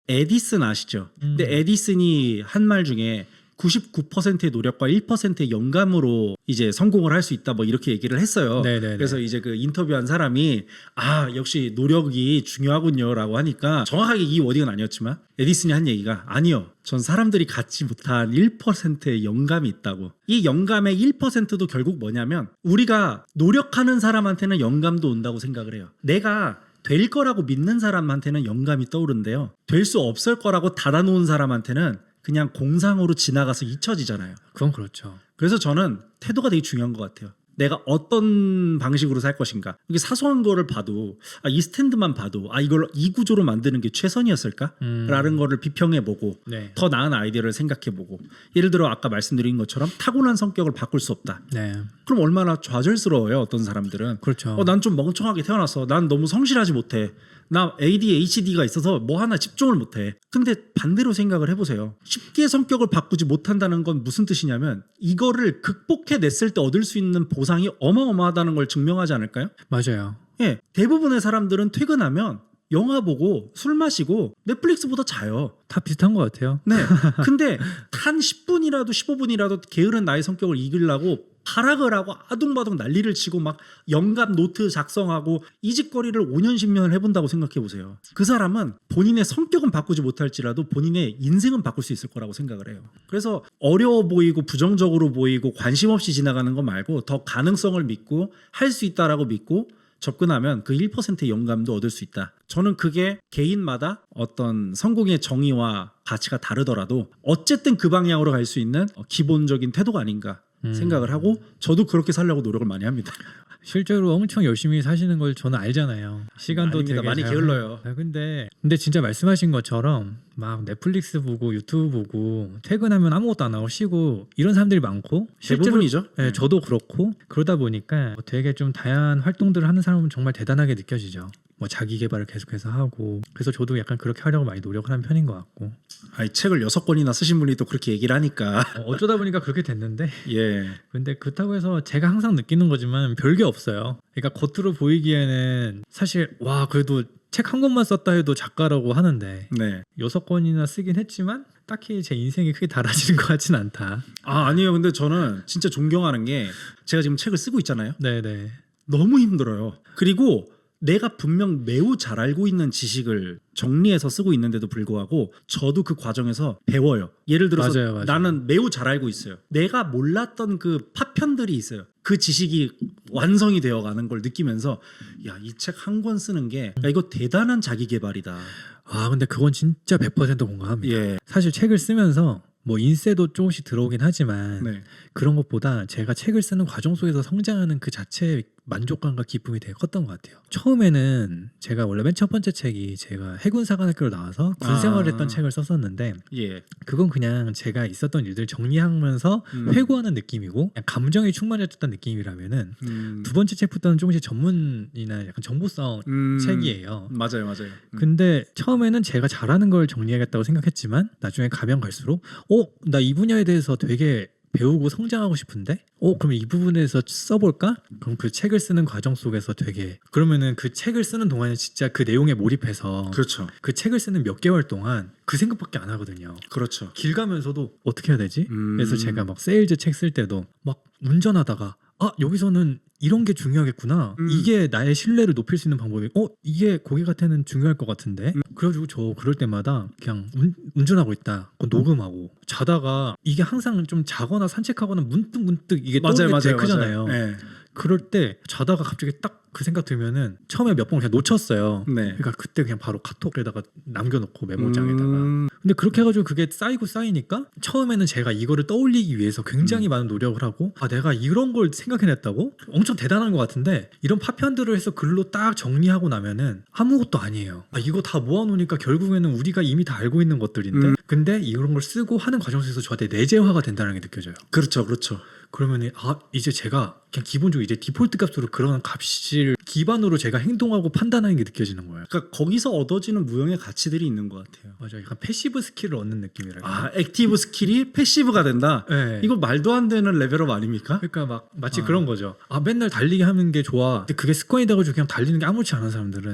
에디슨 아시죠? 근데 에디슨이 한 말 중에 99%의 노력과 1%의 영감으로 이제 성공을 할 수 있다 뭐 이렇게 얘기를 했어요. 네네네. 그래서 이제 그 인터뷰한 사람이 역시 노력이 중요하군요라고 하니까 정확하게 이 워딩은 아니었지만 에디슨이 한 얘기가 아니요. 전 사람들이 갖지 못한 1%의 영감이 있다고. 이 영감의 1%도 결국 뭐냐면 우리가 노력하는 사람한테는 영감도 온다고 생각을 해요. 내가 될 거라고 믿는 사람한테는 영감이 떠오른대요. 될 수 없을 거라고 닫아놓은 사람한테는 그냥 공상으로 지나가서 잊혀지잖아요. 그건 그렇죠. 그래서 저는 태도가 되게 중요한 것 같아요. 내가 어떤 방식으로 살 것인가. 이게 사소한 거를 봐도 이 스탠드만 봐도 이걸 이 구조로 만드는 게 최선이었을까? 라는 거를 비평해보고 네. 더 나은 아이디어를 생각해보고 예를 들어 아까 말씀드린 것처럼 타고난 성격을 바꿀 수 없다. 네. 그럼 얼마나 좌절스러워요. 어떤 사람들은. 그렇죠. 난 좀 멍청하게 태어났어. 난 너무 성실하지 못해. 나 ADHD가 있어서 뭐 하나 집중을 못해. 근데 반대로 생각을 해보세요. 쉽게 성격을 바꾸지 못한다는 건 무슨 뜻이냐면 이거를 극복해냈을 때 얻을 수 있는 보상이 어마어마하다는 걸 증명하지 않을까요? 맞아요. 예, 대부분의 사람들은 퇴근하면 영화 보고 술 마시고 넷플릭스보다 자요. 다 비슷한 것 같아요. 네. 근데 한 10분이라도 15분이라도 게으른 나의 성격을 이기려고 발악을 하고 아둥바둥 난리를 치고 막 영감 노트 작성하고 이 짓거리를 5년 10년을 해본다고 생각해 보세요. 그 사람은 본인의 성격은 바꾸지 못할지라도 본인의 인생은 바꿀 수 있을 거라고 생각을 해요. 그래서 어려워 보이고 부정적으로 보이고 관심 없이 지나가는 거 말고 더 가능성을 믿고 할 수 있다라고 믿고 접근하면 그 1%의 영감도 얻을 수 있다. 저는 그게 개인마다 어떤 성공의 정의와 가치가 다르더라도 어쨌든 그 방향으로 갈 수 있는 기본적인 태도가 아닌가 생각을 하고 저도 그렇게 살려고 노력을 많이 합니다. 실제로 엄청 열심히 사시는 걸 저는 알잖아요. 시간도 아닙니다. 되게 많이 잘 게을러요. 근데 진짜 말씀하신 것처럼 막 넷플릭스 보고 유튜브 보고 퇴근하면 아무것도 안 하고 쉬고 이런 사람들이 많고 대부분이죠. 네, 저도 그렇고 그러다 보니까 되게 좀 다양한 활동들을 하는 사람은 정말 대단하게 느껴지죠. 뭐 자기 개발을 계속해서 하고 그래서 저도 약간 그렇게 하려고 많이 노력을 하는 편인 것 같고 이 책을 6권이나 쓰신 분이 또 그렇게 얘기를 하니까 어쩌다 보니까 그렇게 됐는데 예. 근데 그렇다고 해서 제가 항상 느끼는 거지만 별게 없어요. 그러니까 겉으로 보이기에는 사실 와 그래도 책 한 권만 썼다 해도 작가라고 하는데 네. 6권이나 쓰긴 했지만 딱히 제 인생이 크게 달라지는 것 같진 않다. 아니에요. 근데 저는 진짜 존경하는 게 제가 지금 책을 쓰고 있잖아요. 네네. 너무 힘들어요. 그리고 내가 분명 매우 잘 알고 있는 지식을 정리해서 쓰고 있는데도 불구하고 저도 그 과정에서 배워요. 예를 들어서 맞아요. 나는 매우 잘 알고 있어요. 내가 몰랐던 그 파편들이 있어요. 그 지식이 완성이 되어가는 걸 느끼면서 이 책 한 권 쓰는 게 이거 대단한 자기 개발이다. 근데 그건 진짜 100% 공감합니다. 예. 사실 책을 쓰면서 뭐 인세도 조금씩 들어오긴 하지만 네. 그런 것보다 제가 책을 쓰는 과정 속에서 성장하는 그 자체의 만족감과 기쁨이 되게 컸던 것 같아요. 처음에는 제가 원래 맨 첫 번째 책이 제가 해군사관학교로 나와서 군생활을 했던 책을 썼었는데 예. 그건 그냥 제가 있었던 일들 정리하면서 회고하는 느낌이고 그냥 감정이 충만해졌던 느낌이라면은 두 번째 책부터는 조금씩 전문이나 약간 정보성 책이에요. 맞아요. 근데 처음에는 제가 잘하는 걸 정리하겠다고 생각했지만 나중에 가면 갈수록 나 이 분야에 대해서 되게 배우고 성장하고 싶은데 그럼 이 부분에서 써볼까? 그럼 그 책을 쓰는 과정 속에서 되게 그러면은 그 책을 쓰는 동안에 진짜 그 내용에 몰입해서 그렇죠. 그 책을 쓰는 몇 개월 동안 그 생각밖에 안 하거든요. 그렇죠. 길 가면서도 어떻게 해야 되지? 그래서 제가 막 세일즈 책 쓸 때도 막 운전하다가 여기서는 이런 게 중요하겠구나. 이게 나의 신뢰를 높일 수 있는 방법이 이게 고객한테는 중요할 것 같은데 그래가지고 저 그럴 때마다 그냥 운전하고 있다 녹음하고 자다가 이게 항상 좀 자거나 산책하거나 문득 이게 떠오르는 게 되게 크잖아요. 네. 그럴 때 자다가 갑자기 딱 그 생각 들면은 처음에 몇 번을 그냥 놓쳤어요. 네. 그러니까 그때 그냥 바로 카톡에다가 남겨놓고 메모장에다가. 음. 근데 그렇게 해가지고 그게 쌓이고 쌓이니까 처음에는 제가 이거를 떠올리기 위해서 굉장히 많은 노력을 하고 내가 이런 걸 생각해냈다고? 엄청 대단한 것 같은데 이런 파편들을 해서 글로 딱 정리하고 나면은 아무것도 아니에요. 이거 다 모아놓으니까 결국에는 우리가 이미 다 알고 있는 것들인데 근데 이런 걸 쓰고 하는 과정 속에서 저한테 내재화가 된다는 게 느껴져요. 그렇죠, 그렇죠. 그러면은 이제 제가 그냥 기본적으로 이제 디폴트 값으로 그런 값을 기반으로 제가 행동하고 판단하는 게 느껴지는 거예요. 그러니까 거기서 얻어지는 무형의 가치들이 있는 것 같아요. 맞아요. 약간 패시브 스킬을 얻는 느낌이랄까. 액티브 스킬이 패시브가 된다. 네. 이거 말도 안 되는 레벨업 아닙니까? 그러니까 막 마치 그런 거죠. 맨날 달리기 하는 게 좋아. 근데 그게 습관이 돼가지고 그냥 달리는 게 아무렇지 않은 사람들은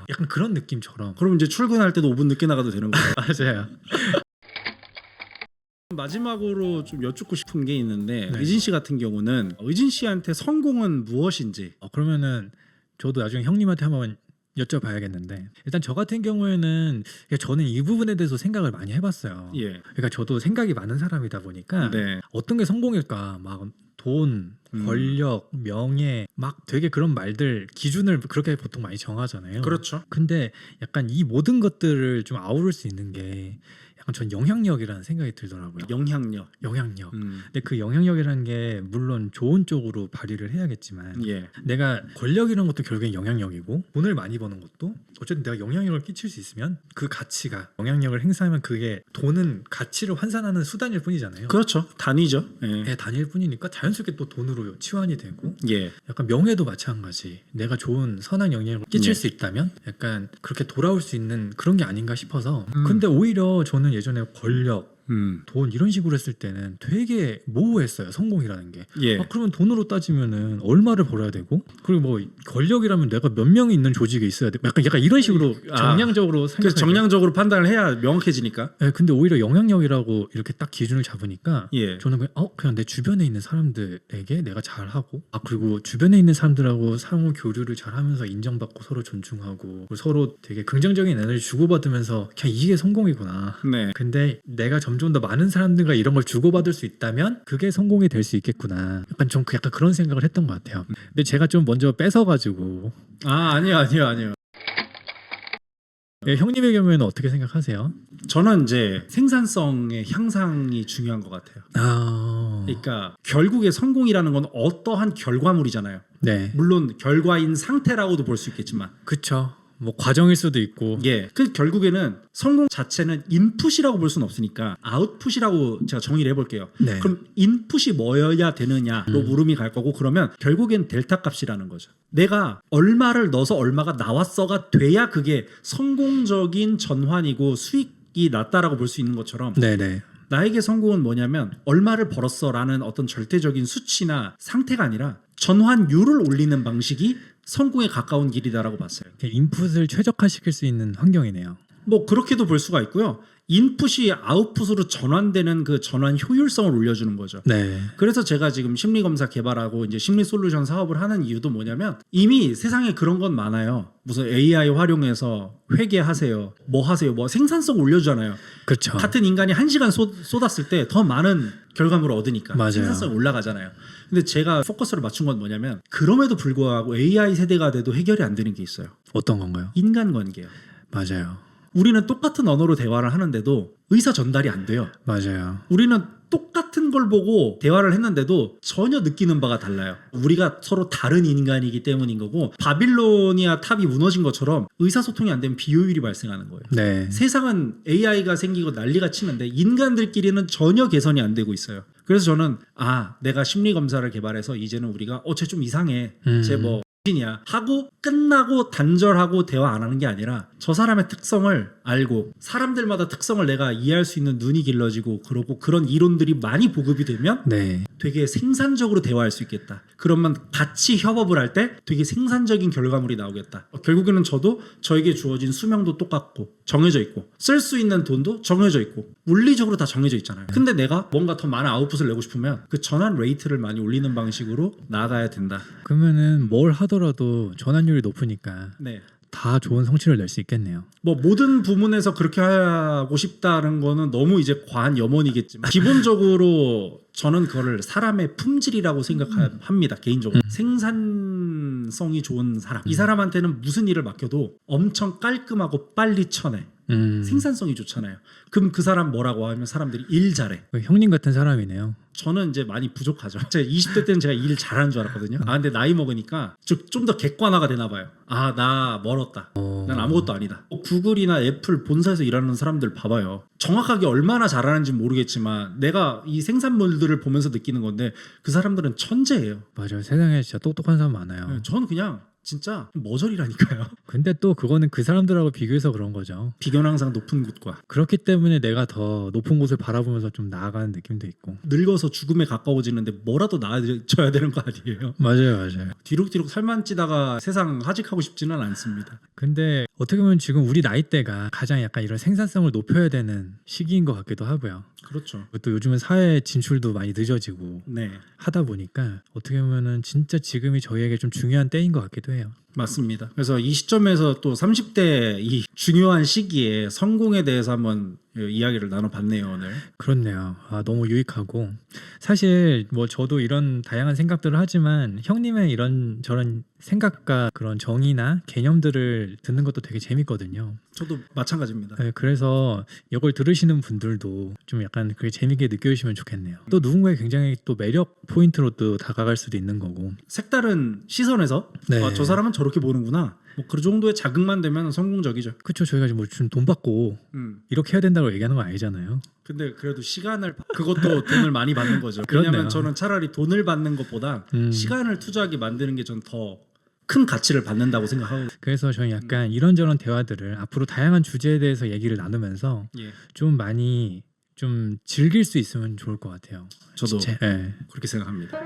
약간 그런 느낌처럼. 그럼 이제 출근할 때도 5분 늦게 나가도 되는 거예요. 맞아요. 마지막으로 좀 여쭙고 싶은 게 있는데 네. 의진 씨 같은 경우는 의진 씨한테 성공은 무엇인지. 그러면은 저도 나중에 형님한테 한번 여쭤봐야겠는데 일단 저 같은 경우에는 저는 이 부분에 대해서 생각을 많이 해봤어요. 예. 그러니까 저도 생각이 많은 사람이다 보니까 네. 어떤 게 성공일까 막 돈, 권력, 명예 막 되게 그런 말들 기준을 그렇게 보통 많이 정하잖아요. 그렇죠. 근데 약간 이 모든 것들을 좀 아우를 수 있는 게 약간 전 영향력이라는 생각이 들더라고요. 영향력. 영향력. 근데 그 영향력이라는 게 물론 좋은 쪽으로 발휘를 해야겠지만 예. 내가 권력이라는 것도 결국엔 영향력이고 돈을 많이 버는 것도 어쨌든 내가 영향력을 끼칠 수 있으면 그 가치가 영향력을 행사하면 그게 돈은 가치를 환산하는 수단일 뿐이잖아요. 그렇죠. 단위죠. 예. 네, 단일 뿐이니까 자연스럽게 또 돈으로 치환이 되고 예. 약간 명예도 마찬가지. 내가 좋은 선한 영향을 끼칠 예. 수 있다면 약간 그렇게 돌아올 수 있는 그런 게 아닌가 싶어서 근데 오히려 저는 예전에 권력 돈 이런 식으로 했을 때는 되게 모호했어요. 성공이라는 게. 예. 그러면 돈으로 따지면은 얼마를 벌어야 되고 그리고 뭐 권력이라면 내가 몇 명이 있는 조직에 있어야 돼. 약간 이런 식으로 정량적으로 그래서 생각해요. 정량적으로 판단을 해야 명확해지니까. 네, 근데 오히려 영향력이라고 이렇게 딱 기준을 잡으니까 예. 저는 그냥 내 주변에 있는 사람들에게 내가 잘하고 그리고 주변에 있는 사람들하고 상호 교류를 잘하면서 인정받고 서로 존중하고 그리고 서로 되게 긍정적인 에너지 주고받으면서 그냥 이게 성공이구나. 네. 근데 내가 점점 더 많은 사람들과 이런 걸 주고받을 수 있다면 그게 성공이 될 수 있겠구나. 약간 좀 약간 그런 생각을 했던 것 같아요. 근데 제가 좀 먼저 뺏어가지고 아니요. 형님의 경우에는 어떻게 생각하세요? 저는 이제 생산성의 향상이 중요한 것 같아요. 그러니까 결국에 성공이라는 건 어떠한 결과물이잖아요. 네, 물론 결과인 상태라고도 볼 수 있겠지만, 그쵸. 뭐 과정일 수도 있고. 예, 그 결국에는 성공 자체는 인풋이라고 볼 수는 없으니까 아웃풋이라고 제가 정의를 해볼게요. 네. 그럼 인풋이 뭐여야 되느냐로 물음이 갈 거고 그러면 결국엔 델타 값이라는 거죠. 내가 얼마를 넣어서 얼마가 나왔어가 돼야 그게 성공적인 전환이고 수익이 났다라고 볼 수 있는 것처럼. 네네. 나에게 성공은 뭐냐면 얼마를 벌었어라는 어떤 절대적인 수치나 상태가 아니라 전환율을 올리는 방식이 성공에 가까운 길이다라고 봤어요. 인풋을 최적화시킬 수 있는 환경이네요. 뭐 그렇게도 볼 수가 있고요. 인풋이 아웃풋으로 전환되는 그 전환 효율성을 올려주는 거죠. 네. 그래서 제가 지금 심리검사 개발하고 이제 심리솔루션 사업을 하는 이유도 뭐냐면 이미 세상에 그런 건 많아요. 무슨 AI 활용해서 회계하세요. 뭐 하세요. 뭐 생산성 올려주잖아요. 그렇죠. 같은 인간이 1시간 쏟았을 때 더 많은 결과물을 얻으니까 맞아요. 생산성이 올라가잖아요. 근데 제가 포커스를 맞춘 건 뭐냐면 그럼에도 불구하고 AI 세대가 돼도 해결이 안 되는 게 있어요. 어떤 건가요? 인간관계예요. 맞아요. 우리는 똑같은 언어로 대화를 하는데도 의사 전달이 안 돼요. 맞아요. 우리는 똑같은 걸 보고 대화를 했는데도 전혀 느끼는 바가 달라요. 우리가 서로 다른 인간이기 때문인 거고 바빌로니아 탑이 무너진 것처럼 의사소통이 안 되면 비효율이 발생하는 거예요. 네. 세상은 AI가 생기고 난리가 치는데 인간들끼리는 전혀 개선이 안 되고 있어요. 그래서 저는 내가 심리검사를 개발해서 이제는 우리가 쟤 좀 이상해. 쟤 뭐 이냐 하고 끝나고 단절하고 대화 안 하는 게 아니라 저 사람의 특성을 알고 사람들마다 특성을 내가 이해할 수 있는 눈이 길러지고 그러고 그런 이론들이 많이 보급이 되면 네. 되게 생산적으로 대화할 수 있겠다. 그러면 같이 협업을 할 때 되게 생산적인 결과물이 나오겠다. 결국에는 저도 저에게 주어진 수명도 똑같고 정해져 있고 쓸 수 있는 돈도 정해져 있고 물리적으로 다 정해져 있잖아요. 근데 내가 뭔가 더 많은 아웃풋을 내고 싶으면 그 전환 레이트를 많이 올리는 방식으로 나아가야 된다. 그러면은 뭘 하더라도 전환율이 높으니까 네. 다 좋은 성취를 낼 수 있겠네요. 뭐 모든 부문에서 그렇게 하고 싶다는 거는 너무 이제 과한 염원이겠지만 기본적으로 저는 그거를 사람의 품질이라고 생각합니다. 개인적으로 생산성이 좋은 사람, 이 사람한테는 무슨 일을 맡겨도 엄청 깔끔하고 빨리 쳐내. 생산성이 좋잖아요. 그럼 그 사람 뭐라고 하면 사람들이 일 잘해. 형님 같은 사람이네요. 저는 이제 많이 부족하죠. 제가 20대 때는 제가 일 잘하는 줄 알았거든요. 근데 나이 먹으니까 좀 더 객관화가 되나 봐요. 나 멀었다. 난 아무것도 아니다. 구글이나 애플 본사에서 일하는 사람들 봐봐요. 정확하게 얼마나 잘하는지 모르겠지만 내가 이 생산물들을 보면서 느끼는 건데 그 사람들은 천재예요. 맞아요. 세상에 진짜 똑똑한 사람 많아요. 저는 그냥 진짜 머저리라니까요. 근데 또 그거는 그 사람들하고 비교해서 그런 거죠. 비교는 항상 높은 곳과 그렇기 때문에 내가 더 높은 곳을 바라보면서 좀 나아가는 느낌도 있고. 늙어서 죽음에 가까워지는데 뭐라도 나아져야 되는 거 아니에요? 맞아요. 뒤룩뒤룩 살만 찌다가 세상 하직하고 싶지는 않습니다. 근데 어떻게 보면 지금 우리 나이대가 가장 약간 이런 생산성을 높여야 되는 시기인 것 같기도 하고요. 그렇죠. 또 요즘은 사회 진출도 많이 늦어지고 네, 하다 보니까 어떻게 보면은 진짜 지금이 저희에게 좀 중요한 때인 것 같기도 해요. 맞습니다. 그래서 이 시점에서 또 30대 이 중요한 시기에 성공에 대해서 한번 이야기를 나눠봤네요, 오늘. 그렇네요. 너무 유익하고 사실 뭐 저도 이런 다양한 생각들을 하지만 형님의 이런 저런 생각과 그런 정의나 개념들을 듣는 것도 되게 재밌거든요. 저도 마찬가지입니다. 네, 그래서 이걸 들으시는 분들도 좀 약간 그게 재밌게 느껴주시면 좋겠네요. 또 누군가의 굉장히 또 매력 포인트로 또 다가갈 수도 있는 거고. 색다른 시선에서 네. 저 사람은 저렇게 보는구나. 뭐 그 정도의 자극만 되면 성공적이죠. 그렇죠. 저희가 지금 뭐 돈 받고 이렇게 해야 된다고 얘기하는 거 아니잖아요. 근데 그래도 시간을 그것도 돈을 많이 받는 거죠. 그렇네요. 왜냐하면 저는 차라리 돈을 받는 것보다 시간을 투자하게 만드는 게 전 더 큰 가치를 받는다고 생각하고. 그래서 저는 약간 이런저런 대화들을 앞으로 다양한 주제에 대해서 얘기를 나누면서 예. 좀 많이 좀 즐길 수 있으면 좋을 것 같아요. 저도 네. 그렇게 생각합니다.